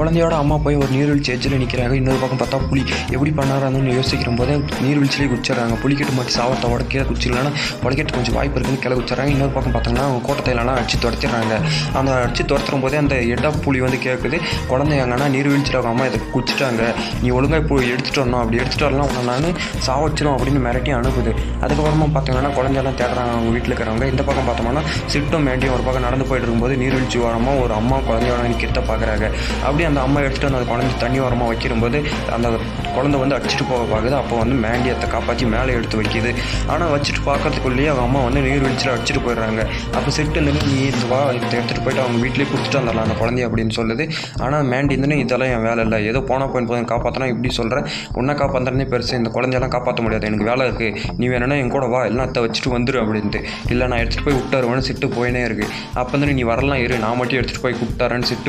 குழந்தையோட அம்மா போய் ஒரு நீர்வீழ்ச்சி எட்ஜில் நிற்கிறாங்க. இன்னொரு பக்கம் பார்த்தா புலி எப்படி பண்ணாரான்னு யோசிக்கிற போது நீர்வீழ்ச்சிலேயே குச்சிட்றாங்க. புலிக்கட்டு மாட்டி சாவத்தோட கீழே குச்சிடலன்னா புலிக்கட்டு கொஞ்சம் வாய்ப்பு இருக்குன்னு கீழே குச்சிட்றாங்க. இன்னொரு பக்கம் பார்த்தோம்னா அவங்க கோட்டத்தையிலலாம் அடிச்சு துரத்திடுறாங்க. அந்த அடிச்சு துரத்தும் போதே அந்த எட்டா புலி வந்து கேட்குது, குழந்தைங்கன்னா நீர்வீழ்ச்சியில் அவங்க அம்மா இதை குச்சிட்டாங்க, நீ ஒழுங்காக இப்போ எடுத்துகிட்டு வரணும், அப்படி எடுத்துகிட்டு வரலாம் உன்னை நான் சாவச்சிடும் அப்படின்னு மிரட்டி அனுப்புது. அதுக்கப்புறமா பார்த்தீங்கன்னா குழந்தையெல்லாம் தேடுறாங்க அவங்க வீட்டில் இருக்கிறவங்க. இந்த பக்கம் பார்த்தோம்னா சிட்டும் மேண்டியும் ஒரு பக்கம் நடந்து போயிட்டு இருக்கும்போது நீர்வீழ்ச்சி ஓரமாக ஒரு அம்மா குழந்தையோட நிற்கிறத பார்க்குறாங்க. அப்படியே அந்த அம்மா எடுத்துகிட்டு வந்து அந்த குழந்தை தண்ணி ஓரமாக வைக்கும்போது அந்த குழந்தை வந்து அடிச்சுட்டு போக பார்க்குது. அப்போ வந்து மேண்டியத்தை காப்பாற்றி மேலே எடுத்து வைக்கிது. ஆனால் வச்சுட்டு பார்க்கறதுக்குள்ளேயே அவங்க அம்மா வந்து நீர்வீழ்ச்சியில் அடிச்சுட்டு போயிடுறாங்க. அப்போ சிட்டு இருந்துன்னு நீ இது வா இதை எடுத்துகிட்டு போயிட்டு அவங்க வீட்லேயே கொடுத்துட்டு வந்துடலாம் அந்த குழந்தைய அப்படின்னு சொல்லுது. ஆனால் மேண்டி இருந்துன்னு இதெல்லாம் என் வேலை இல்லை, ஏதோ போனால் போய் காப்பாற்றினா இப்படி சொல்கிறேன், உன்னை காப்பாற்றுறதே பெருசு, இந்த குழந்தையெல்லாம் காப்பாற்ற முடியாது, எனக்கு வேலை இருக்குது, நீ வேணும்னா என் கூட வா எல்லாம் அதை வச்சுட்டு வந்துடு அப்படின்ட்டு. இல்லை நான் எடுத்துகிட்டு போய் விட்டாருவேன்னு சிட்டு போயினே இருக்குது. அப்போ வந்து நீ வரலாம் இரு, நான் மட்டும் எடுத்துகிட்டு போய் கூப்பிட்டாரன்னு சிட்டு